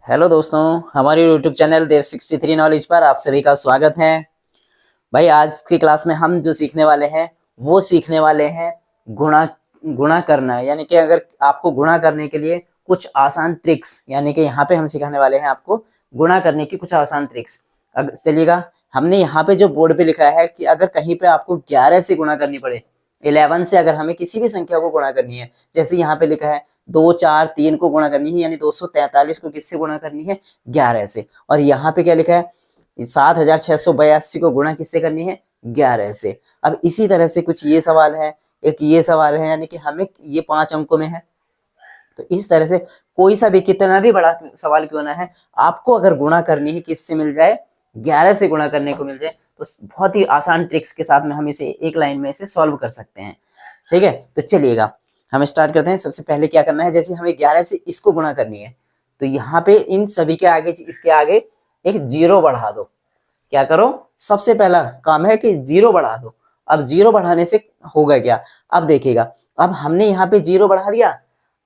Hello दोस्तों, हमारे YouTube channel देव 63 knowledge पर आप सभी का स्वागत है। भाई आज की क्लास में हम जो सीखने वाले हैं वो सीखने वाले हैं गुणा गुणा करना। यानी कि अगर आपको गुणा करने के लिए कुछ आसान ट्रिक्स, यानी कि यहाँ पे हम सिखाने वाले हैं आपको गुणा करने की कुछ आसान ट्रिक्स। अब चलिएगा, हमने यहाँ पे जो बोर्ड पे लिखा है कि अगर कहीं पे आपको 11 से गुणा करनी पड़े, 11 से अगर हमें किसी भी संख्या को गुणा करनी है, जैसे यहाँ पे लिखा है 2 4 3 को गुणा करनी है, यानी 243 को किससे गुणा करनी है? 11 से। और यहाँ पे क्या लिखा है? 7682 को गुणा किससे करनी है? 11 से। अब इसी तरह से कुछ ये सवाल है, एक ये सवाल है, यानी कि हमें ये 5 अंकों में है। तो इस तरह से कोई सा भी कितना भी बड़ा सवाल क्यों ना है, आपको अगर गुणा करनी है किससे मिल जाए? 11 से गुणा करने को मिल जाए, तो बहुत ही आसान ट्रिक्स के साथ में हम इसे एक लाइन में इसे सॉल्व कर सकते हैं। ठीक है, तो चलिएगा हम स्टार्ट करते हैं। सबसे पहले क्या करना है, जैसे हमें 11 से इसको गुणा करनी है, तो यहाँ पे इन सभी के आगे, इसके आगे एक जीरो बढ़ा दो। क्या करो? सबसे पहला काम है कि जीरो बढ़ा दो। अब जीरो बढ़ाने से होगा क्या? अब देखिएगा, अब हमने यहाँ पे जीरो बढ़ा दिया,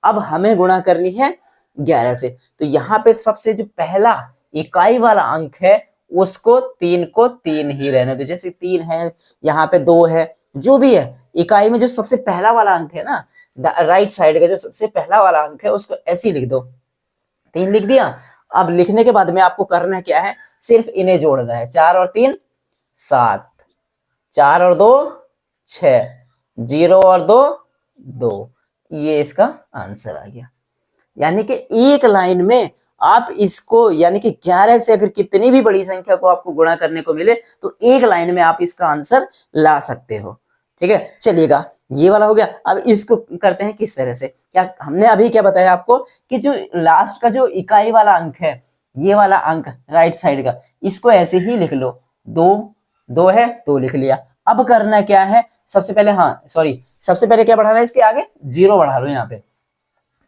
अब हमें गुणा करनी है 11 से। तो यहाँ पे सबसे जो पहला इकाई वाला अंक है उसको 3 को 3 ही रहने दो। जैसे 3 है, यहाँ पे 2 है, जो भी है इकाई में जो सबसे पहला वाला अंक है ना, राइट साइड का जो सबसे पहला वाला अंक है उसको ऐसे ही लिख दो। 3 लिख दिया। अब लिखने के बाद में आपको करना क्या है? सिर्फ इन्हें जोड़ना है। 4 और 3 7, 4 और 2 6, 0 और 2 2। ये इसका आंसर आ गया। यानी कि एक लाइन में आप इसको, यानी कि 11 से अगर कितनी भी बड़ी संख्या को आपको गुणा करने को मिले तो एक लाइन में आप इसका आंसर ला सकते हो। ठीक है, चलिएगा ये वाला हो गया। अब इसको करते हैं किस तरह से। क्या हमने अभी क्या बताया आपको कि जो लास्ट का जो इकाई वाला अंक है, ये वाला अंक राइट साइड का, इसको ऐसे ही लिख लो। 2 2 है, 2 लिख लिया। अब करना क्या है? सबसे पहले सबसे पहले क्या बढ़ाना है? इसके आगे जीरो बढ़ा लो यहाँ पे।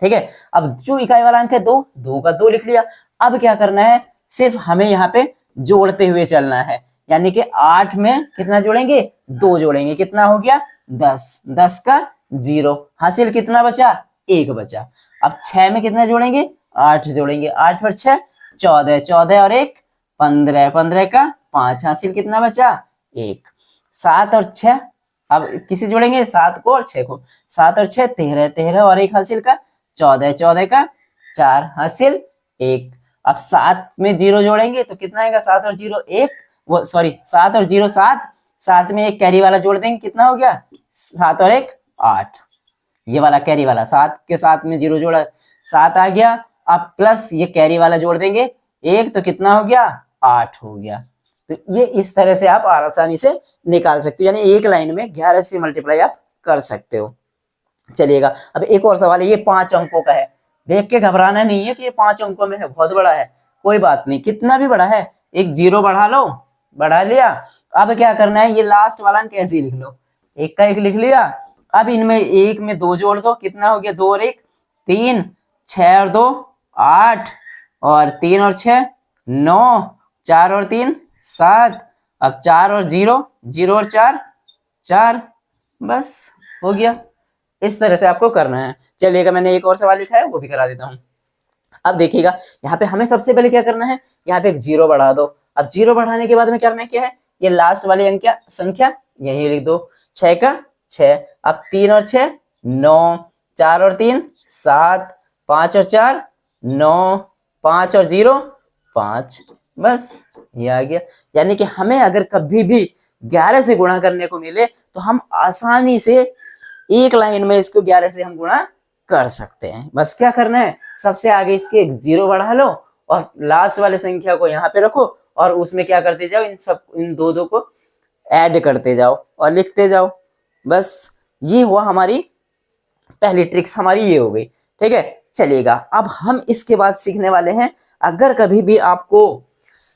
ठीक है, अब जो इकाई वाला अंक है 2, 2 का 2 लिख लिया। अब क्या करना है? सिर्फ हमें यहाँ पे जोड़ते हुए चलना है। यानी कि 8 में कितना जोड़ेंगे? 2 जोड़ेंगे। कितना हो गया? 10। 10 का 0, हासिल कितना बचा? 1 बचा। अब 6 में कितना जोड़ेंगे? 8 जोड़ेंगे। 8 पर 6 14, 14 और 1 15, 15 का 5, हासिल कितना बचा? 1। 7 और 6, अब किसी जोड़ेंगे? 7 को और 6 को। 7 और 6 13, 13 और 1 हासिल का 14, 14 का 4, हासिल 1। अब 7 में 0 जोड़ेंगे तो कितना आएगा? 7 और 0 1, 7 और 0 7, 7 में एक कैरी वाला जोड़ देंगे, कितना हो गया? 7 और 1 8। ये वाला कैरी वाला 7 के साथ में 0 जोड़ा, 7 आ गया। अब प्लस ये कैरी वाला जोड़ देंगे 1, तो कितना हो गया? 8 हो गया। तो ये इस तरह से आप आसानी से निकाल सकते हो, यानी एक लाइन में 11 से मल्टीप्लाई आप कर सकते हो। चलिएगा, अब एक और सवाल है, ये 5 अंकों का है। देख के घबराना नहीं है कि ये 5 अंकों में है, बहुत बड़ा है। कोई बात नहीं, कितना भी बड़ा है, एक जीरो बढ़ा लो, बढ़ा लिया। अब क्या करना है? ये लास्ट वाला अंक ऐसे ही लिख लो। 1 का 1 लिख लिया। अब इनमें 1 में 2 जोड़ दो, कितना हो गया? 2 और 1 3, 6 और 2 8, और 3 और 6 9, 4 और 3 7। अब 4 और 0, 0 और 4 4, बस हो गया। इस तरह से आपको करना है। चलिएगा, मैंने एक और सवाल लिखा है वो भी करा देता हूँ। अब देखिएगा, यहाँ पे हमें सबसे पहले क्या करना है? यहाँ पे एक जीरो बढ़ा दो। अब जीरो बढ़ाने के बाद में करना क्या है? ये लास्ट वाली अंक संख्या यही लिख दो। 6 का 6, अब 3 और 6 9, 4 और 3 7, 5 और 4 9, 5 और 0 5, बस ये आ गया। यानी कि हमें अगर कभी भी 11 से गुणा करने को मिले तो हम आसानी से एक लाइन में इसको 11 से हम गुणा कर सकते हैं। बस क्या करना है? सबसे आगे इसके एक जीरो बढ़ा लो और लास्ट वाले संख्या को यहाँ पे रखो, और उसमें क्या करते जाओ? इन दो दो को ऐड करते जाओ और लिखते जाओ। बस ये हुआ हमारी पहली ट्रिक्स, हमारी ये हो गई। ठीक है, चलिएगा अब हम इसके बाद सीखने वाले हैं, अगर कभी भी आपको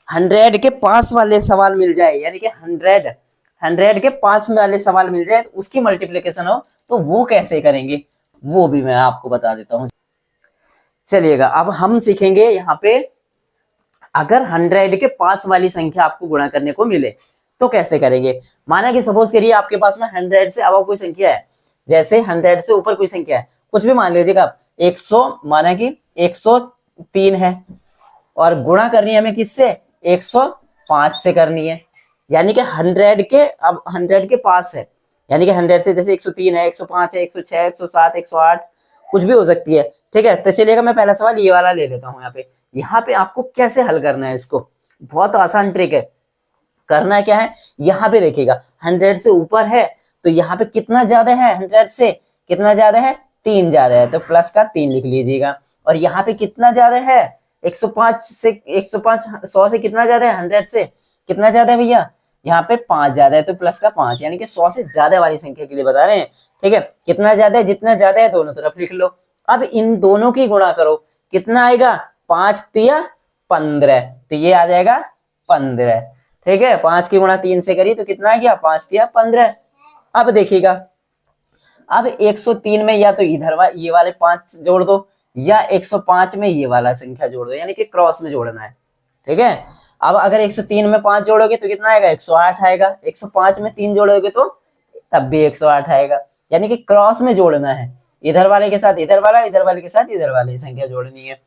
100 के पास वाले सवाल मिल जाए, यानी कि 100 के पास में वाले सवाल मिल जाए, तो उसकी मल्टीप्लिकेशन हो तो वो कैसे करेंगे वो भी मैं आपको बता देता हूं। चलिएगा, अब हम सीखेंगे यहाँ पे, अगर 100 के पास वाली संख्या आपको गुणा करने को मिले तो कैसे करेंगे। माना कि सपोज करिए आपके पास में 100 से अब कोई संख्या है, जैसे 100 से ऊपर कोई संख्या है, कुछ भी मान लीजिएगा आप। 100, माना कि 103 है, और गुणा करनी है हमें किससे, 105 से करनी है, यानी कि 100 के, अब 100 के पास है, यानी कि 100 से जैसे 103 है, 105 है, 106, 107, 108 कुछ भी हो सकती है। ठीक है, तो चलिएगा मैं पहला सवाल ये वाला ले लेता हूँ। यहाँ पे आपको कैसे हल करना है इसको, बहुत आसान ट्रिक है। करना क्या है, यहाँ पे देखिएगा 100 से ऊपर है तो यहाँ पे कितना ज्यादा है, 100 से कितना ज्यादा है, 3 ज्यादा है, तो प्लस का 3 लिख लीजिएगा। और यहाँ पे कितना ज्यादा है, 105 से 105 100 से कितना ज्यादा है, 100 से कितना ज्यादा है भैया, यहाँ पे 5 ज्यादा है, तो प्लस का 5, यानी कि 100 से ज्यादा वाली संख्या के लिए बता रहे हैं। ठीक है, कितना ज्यादा है, जितना ज्यादा है दोनों तरफ लिख लो। अब इन दोनों की गुणा करो, कितना आएगा, 5 तिया 15, तो ये आ जाएगा 15। ठीक है, 5 की गुणा 3 से करी तो कितना आ गया, 5 तिया 15। अब देखिएगा, अब 103 में या तो इधर ये वाले 5 जोड़ दो, या 105 में ये वाला संख्या जोड़ दो, यानी कि क्रॉस में जोड़ना है। ठीक है, अब अगर 103 में 5 जोड़ोगे तो कितना आएगा, 108 आएगा, 105 में 3 जोड़ोगे तो तब भी 108 आएगा, यानी कि क्रॉस में जोड़ना है, इधर वाले के साथ इधर वाला, इधर वाले के साथ इधर वाली संख्या जोड़नी है।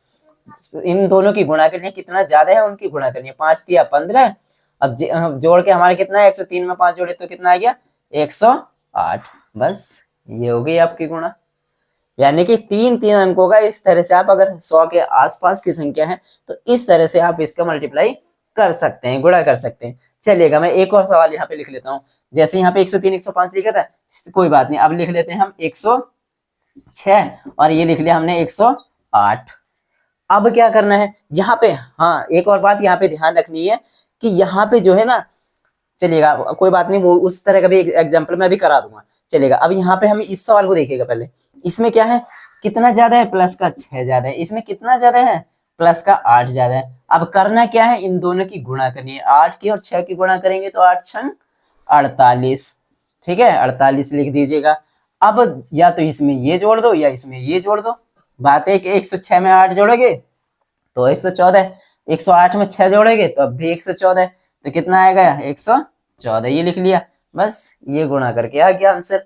इन दोनों की गुणा करनी है, कितना ज्यादा है उनकी गुणा करनी है, 5 तिया 15। अब जोड़ के हमारे कितना है, 103 में 5 जोड़े तो कितना आ गया, 108। बस ये हो गई आपकी गुणा, यानी कि 3 अंकों का इस तरह से आप अगर 100 के आसपास की संख्या है तो इस तरह से आप इसका मल्टीप्लाई कर सकते हैं, गुणा कर सकते हैं। चलिएगा मैं एक और सवाल यहाँ पे लिख लेता हूँ। जैसे यहाँ पे 103 105 लिखा था, कोई बात नहीं, अब लिख लेते हैं हम 106 और ये लिख लिया हमने 108। अब क्या करना है यहाँ पे, हाँ एक और बात यहाँ पे ध्यान रखनी है कि यहाँ पे जो है ना, चलिएगा कोई बात नहीं, वो उस तरह का भी एग्जाम्पल मैं भी करा दूंगा। चलेगा, अब यहाँ पे हम इस सवाल को देखिएगा पहले, इसमें क्या है, कितना ज्यादा है, प्लस का 6 ज्यादा है, इसमें कितना ज्यादा है, प्लस का 8 ज्यादा है। अब करना क्या है, इन दोनों की गुणा करनी है, 8 की और 6 की गुणा करेंगे तो 8 छंग 48। ठीक है, 48 लिख दीजिएगा। अब या तो इसमें ये जोड़ दो या इसमें ये जोड़ दो। बात है कि 106 में 8 जोड़ोगे तो 114, 108 में 6 जोड़ेंगे तो अब भी 114, तो कितना आएगा, 114, ये लिख लिया। बस ये गुणा करके आ गया आंसर।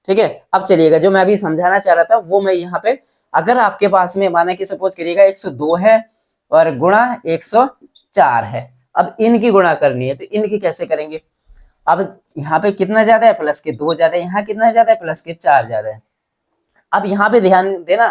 ठीक है, अब चलिएगा जो मैं अभी समझाना चाह रहा था वो मैं यहाँ पे, अगर आपके पास में माना कि सपोज करिएगा 102 है और गुणा 104 है, अब इनकी गुणा करनी है तो इनकी कैसे करेंगे। अब यहाँ पे कितना ज्यादा है, प्लस के 2 ज्यादा है, यहाँ कितना ज्यादा है, प्लस के 4 ज्यादा है। अब यहाँ पे ध्यान देना,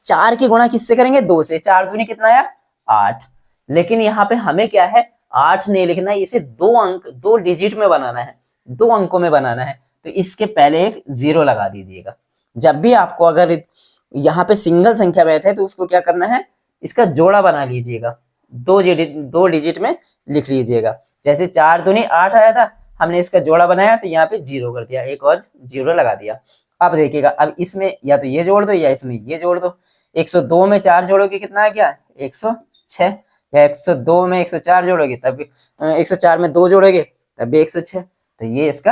4 की गुणा किससे करेंगे, 2 से, 4 दूनी कितना आया, 8। लेकिन यहाँ पे हमें क्या है, 8 नहीं लिखना है, इसे 2 डिजिट में बनाना है, 2 अंकों में बनाना है, तो इसके पहले एक 0 लगा दीजिएगा। जब भी आपको अगर यहाँ पे सिंगल संख्या बैठे तो उसको क्या करना है, इसका जोड़ा बना लीजिएगा, 2 डिजिट में लिख लीजिएगा। जैसे 4 दूनी 8 आया था, हमने इसका जोड़ा बनाया तो यहाँ पे 0 कर दिया, एक और 0 लगा दिया। अब देखिएगा, अब इसमें या तो ये जोड़ दो या इसमें ये जोड़ दो। 102 में 4 जोड़ोगे कितना आ गया, 106, या 102 में 104 जोड़ोगे तब भी 104 में 2 जोड़ोगे तब भी 106, तो ये इसका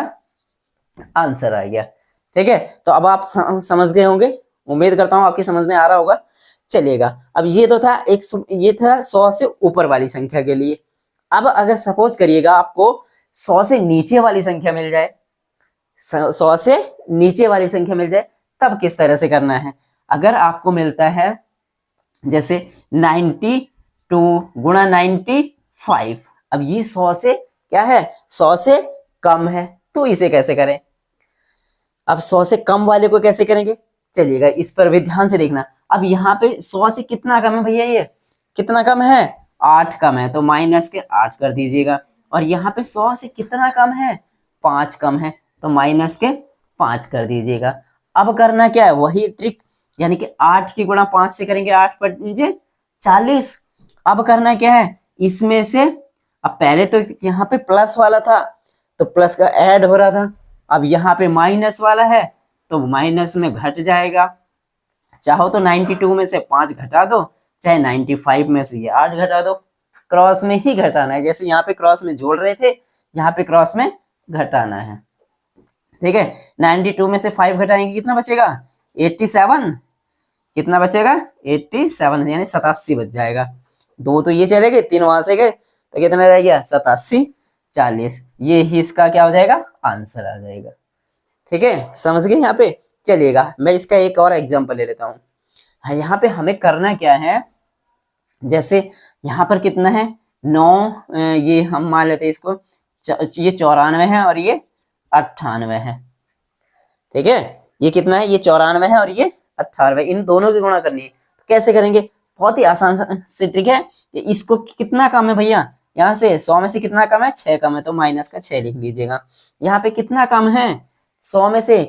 आंसर आ गया। ठीक है, तो अब आप समझ गए होंगे, उम्मीद करता हूं आपकी समझ में आ रहा होगा। चलिएगा, अब ये तो था ये था 100 से ऊपर वाली संख्या के लिए। अब अगर सपोज करिएगा आपको 100 से नीचे वाली संख्या मिल जाए, 100 से नीचे वाली संख्या मिल जाए, तब किस तरह से करना है। अगर आपको मिलता है जैसे 92 गुणा 95, अब ये 100 से क्या है, 100 से कम है, तो इसे कैसे करें। अब 100 से कम वाले को कैसे करेंगे, चलिएगा इस पर भी ध्यान से देखना। अब यहाँ पे 100 से कितना कम है भैया, ये कितना कम है, 8 कम है, तो माइनस के 8 कर दीजिएगा। और यहाँ पे 100 से कितना कम है, 5 कम है, तो माइनस के 5 कर दीजिएगा। अब करना क्या है, वही ट्रिक, यानी कि 8 की गुणा 5 से करेंगे, 8 पर 40। अब करना क्या है, इसमें से, अब पहले तो यहाँ पे प्लस वाला था तो प्लस का ऐड हो रहा था, अब यहाँ पे माइनस वाला है तो माइनस में घट जाएगा। चाहो तो 92 में से 5 घटा दो, चाहे 95 में से ये 8 घटा दो, क्रॉस में ही घटाना है। जैसे यहाँ पे क्रॉस में जोड़ रहे थे, यहाँ पे क्रॉस में घटाना है। ठीक है, 92 में से 5 घटाएंगे कितना बचेगा, 87, कितना बचेगा, 87, यानी 87 बच जाएगा। 2 तो ये चले गए, 3 वहां से गए, तो कितना रह गया, 87, 40, ये ही इसका क्या हो जाएगा, आंसर आ जाएगा। ठीक है, समझ गए यहाँ पे। चलिएगा मैं इसका एक और एग्जांपल ले लेता हूँ। यहाँ पे हमें करना क्या है, जैसे यहाँ पर कितना है 9, ये हम मान लेते हैं इसको, ये 94 है और ये 98 है। ठीक है, ये कितना है, ये 94 है और ये 98, इन दोनों की गुणा करनी है। तो कैसे करेंगे, बहुत ही आसान से ट्रिक है। इसको कितना कम है भैया, यहाँ से 100 में से कितना कम है, 6 कम है, तो माइनस का 6 लिख लीजिएगा। यहाँ पे कितना कम है, 100 में से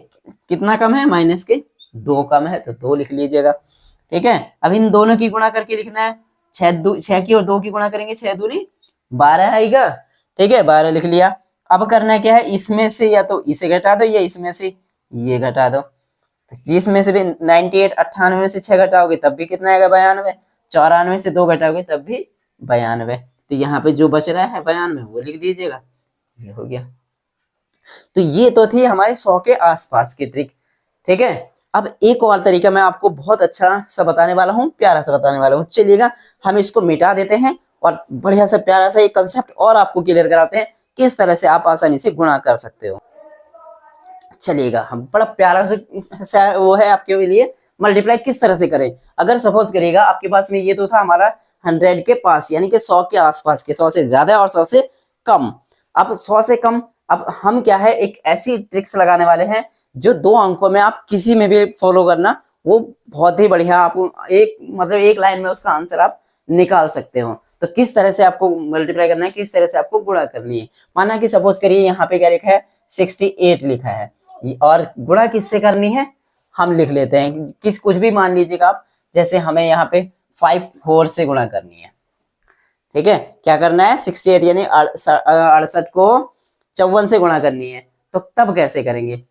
कितना कम है, माइनस के 2 कम है, तो 2 लिख लीजिएगा। ठीक है, अब इन दोनों की गुणा करके लिखना है, 6 की और 2 की गुणा करेंगे, 6 दूनी 12 आएगा। ठीक है, 12 लिख लिया। अब करना क्या है, इसमें से या तो इसे घटा दो या इसमें से ये घटा दो। तो जिसमें से भी 98, 98 में से 6 घटाओगे तब भी कितना आएगा, 92। 94 से 2 घटाओगे तब भी 92। तो यहाँ पे जो बच रहा है 92 वो लिख दीजिएगा, ये हो गया। तो ये तो थी हमारे 100 के आसपास की ट्रिक। ठीक है, अब एक और तरीका मैं आपको बहुत अच्छा सा बताने वाला हूँ, प्यारा सा बताने वाला हूँ। चलिएगा हम इसको मिटा देते हैं और बढ़िया सा प्यारा सा एक कंसेप्ट और आपको क्लियर कराते हैं, किस तरह से आप आसानी से गुणा कर सकते हो। चलिएगा, हम बड़ा प्यारा सा वो है आपके लिए, मल्टीप्लाई किस तरह से करें। अगर सपोज करिएगा आपके पास में ये तो था हमारा 100 के पास, यानी कि 100 के आसपास के, 100 से ज्यादा और 100 से कम। अब 100 से कम, अब हम क्या है, एक ऐसी ट्रिक्स लगाने वाले हैं जो 2 अंकों में आप किसी में भी फॉलो करना, वो बहुत ही बढ़िया, आपको एक मतलब एक लाइन में उसका आंसर आप निकाल सकते हो। तो किस तरह से आपको मल्टीप्लाई करना है, किस तरह से आपको गुणा करनी है। माना कि सपोज करिए यहाँ पे क्या लिखा है, 68 लिखा है, और गुणा किससे करनी है हम लिख लेते हैं, कुछ भी मान लीजिएगा आप, जैसे हमें यहाँ पे 54 से गुणा करनी है। ठीक है, क्या करना है, 68 यानी 68 को 54 से गुणा करनी है। तो तब कैसे करेंगे,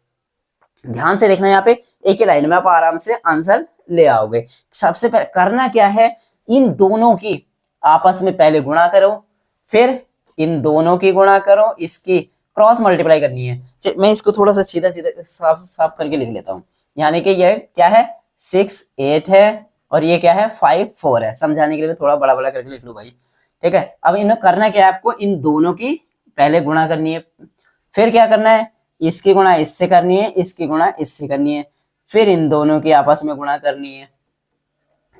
ध्यान से देखना, यहाँ पे एक ही लाइन में आप आराम से आंसर ले आओगे। सबसे पहले करना क्या है, इन दोनों की आपस में पहले गुणा करो, फिर इन दोनों की गुणा करो, इसकी क्रॉस मल्टीप्लाई करनी है। मैं इसको थोड़ा सा सीधा सीधा साफ साफ करके लिख लेता हूँ। यानी कि यह क्या है, 68 है और ये क्या है, 54 है। समझाने के लिए थोड़ा बड़ा बड़ा करके लिख लो भाई। ठीक है, अब इन्हें करना क्या है, आपको इन दोनों की पहले गुणा करनी है, फिर क्या करना है, इसकी गुणा इससे करनी है, इसकी गुणा इससे करनी है, फिर इन दोनों की आपस में गुणा करनी है।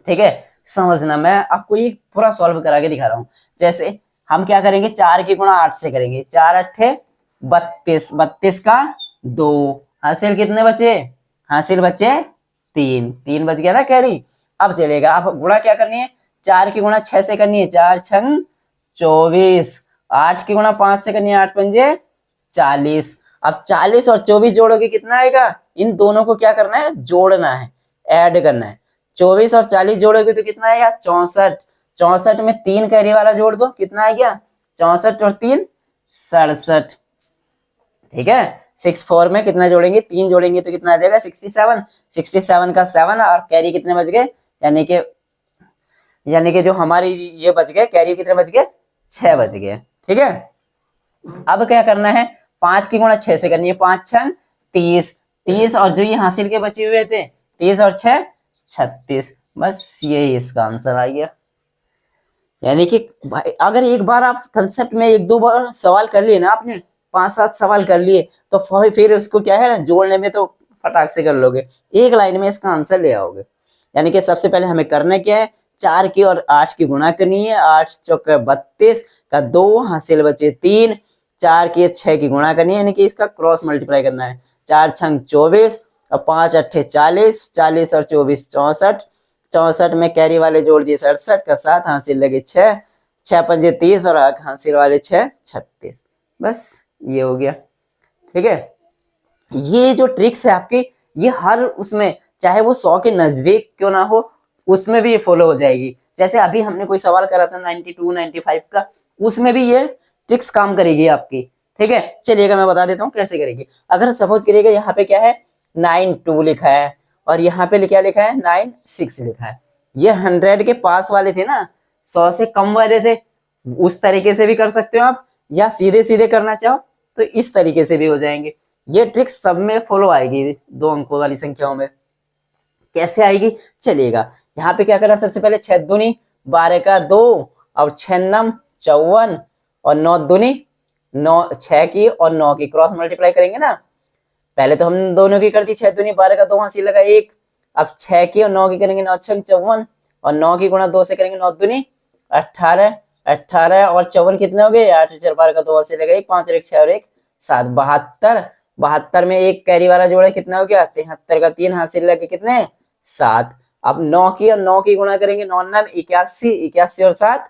ठीक है, समझना, मैं आपको ये पूरा सॉल्व करा के दिखा रहा हूं। जैसे हम क्या करेंगे, 4 की गुणा 8 से करेंगे, 4 अट्ठे 32, 32 का 2, हासिल कितने बचे, हासिल बचे 3, 3 बच गया ना कैरी। अब चलेगा, आप गुणा क्या करनी है, 4 की गुणा 6 से करनी है, 4 छंग 24, 8 की गुणा 5 से करनी है, 8 पंजे 40। अब 40 और 24 जोड़ोगे कितना आएगा, इन दोनों को क्या करना है, जोड़ना है, ऐड करना है। 24 और 40 जोड़ोगे तो कितना आएगा, 64। 64 में 3 कैरी वाला जोड़ दो, कितना आ गया, 64 और 3 67। ठीक है, 64 में कितना जोड़ेंगे, 3 जोड़ेंगे तो कितना आ जाएगा, 67। 67 का 7 और कैरी कितने बच गए, यानी कि जो हमारी ये बच गए, कैरी कितने बच गए, 6 बच गए। ठीक है, अब क्या करना है, 5 की गुणा 6 से करनी है, 5 छंग 30, 30 और जो ये हासिल के बचे हुए थे 30 और 6 36। बस यही इसका आंसर आ गया। यानी कि अगर एक बार आप कंसेप्ट में 1-2 बार सवाल कर लिए ना, आपने 5-7 सवाल कर लिए, तो फिर उसको क्या है ना, जोड़ने में तो फटाक से कर लोगे, एक लाइन में इसका आंसर ले आओगे। यानी कि सबसे पहले हमें करना क्या है, 4 की और 8 की गुणा करनी है, 8 चौके 32 का 2, हासिल बचे 3, 4 की 6 की गुणा करनी है, यानी कि इसका क्रॉस मल्टीप्लाई करना है, 4 छंग 24 और 5 अट्ठे 40, 40 और 24 64, 64 में कैरी वाले जोड़ दिए 67 का 7, हासिल लगे 6, 6 पंजे 30 और हासिल वाले 6 36। बस ये हो गया। ठीक है, ये जो ट्रिक्स है आपकी, ये हर उसमें, चाहे वो 100 के नजदीक क्यों ना हो, उसमें भी ये फॉलो हो जाएगी। जैसे अभी हमने कोई सवाल करा था 92, 95 का, उसमें भी ये ट्रिक्स काम करेगी आपकी। ठीक है, चलिएगा मैं बता देता हूँ कैसे करेगी। अगर सपोज करिएगा यहाँ पे क्या है, 92 लिखा है और यहाँ पे क्या लिखा है, 96 लिखा है। ये 100 के पास वाले थे ना, 100 से कम वाले थे, उस तरीके से भी कर सकते हो आप, या सीधे सीधे करना चाहो तो इस तरीके से भी हो जाएंगे। ये ट्रिक सब में फॉलो आएगी 2 अंकों वाली संख्याओं में। कैसे आएगी, चलिएगा यहाँ पे क्या करना, सबसे पहले 6 दूनी 12 का 2 और 6 नम 54 और 9 दूनी 9, 6 की और 9 की क्रॉस मल्टीप्लाई करेंगे ना। पहले तो हम दोनों की कर दी, 6 दूनी 12 का 2, हासिल लगा 1। अब 6 की और 9 की करेंगे, 9 छंग 54 और 9 की गुणा 2 से करेंगे, 9 दूनी 18, 18 और 54 कितने हो गए? 8 4 12 का 2 से लगा 1, 5 और 1 6 और 1 7, 72। 72 में एक कैरी वाला जोड़ा कितना हो गया? 73 का 3 हाथ से लगे कितने? 7। अब 9 की और 9 की गुणा करेंगे, 9 9 81, 81 और 7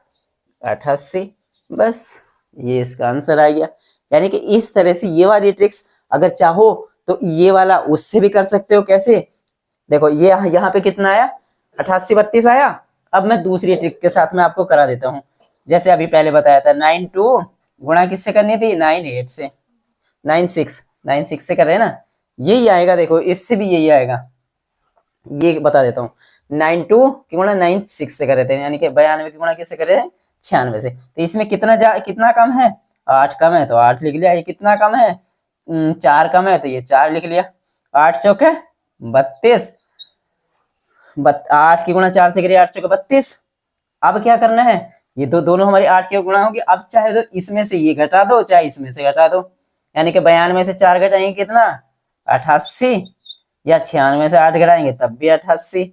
88। बस ये इसका आंसर आ गया। यानी कि इस तरह से ये वाली ट्रिक्स अगर चाहो तो ये वाला उससे भी कर सकते हो। कैसे? देखो ये यहाँ पे कितना आया? 88 32 आया। अब मैं दूसरी ट्रिक के साथ में आपको करा देता हूँ। जैसे अभी पहले बताया था 9 2 गुणा किससे करनी थी? 9 8 से। 9 6 9 6 से कर रहे हैं ना, यही आएगा। देखो इससे भी यही आएगा, ये बता देता हूँ। 9 2 की गुणा 9 6 से कर रहे थे, यानी कि 92 की गुणा किससे कर रहे हैं? 96 से। तो इसमें कितना कम है? 8 कम है तो 8 लिख लिया। ये कितना कम है? 4 कम है तो ये 4 लिख लिया। 8 चौके 32, 8 की गुणा 4 से करिए, 8 चौके 32। अब क्या करना है? ये दोनों हमारी 8 के गुणा होगी। अब चाहे तो इसमें से ये घटा दो, चाहे इसमें से घटा दो। यानी कि 92 से 4 घटाएंगे कितना? 88, या 96 से 8 घटाएंगे तब भी 88,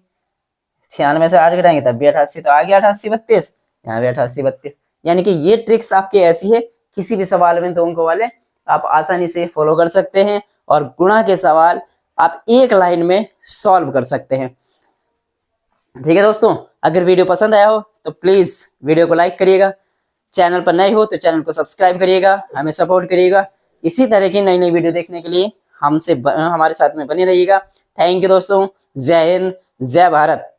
96 से 8 घटाएंगे तब भी 88। तो आ गया 88 32, यहाँ भी 88 32। यानी कि ये ट्रिक्स आपकी ऐसी है, किसी भी सवाल में 2 अंकों वाले आप आसानी से फॉलो कर सकते हैं और गुणा के सवाल आप एक लाइन में सॉल्व कर सकते हैं। ठीक है दोस्तों, अगर वीडियो पसंद आया हो तो प्लीज वीडियो को लाइक करिएगा, चैनल पर नए हो तो चैनल को सब्सक्राइब करिएगा, हमें सपोर्ट करिएगा। इसी तरह की नई नई वीडियो देखने के लिए हमारे साथ में बने रहिएगा। थैंक यू दोस्तों, जय हिंद, जय भारत।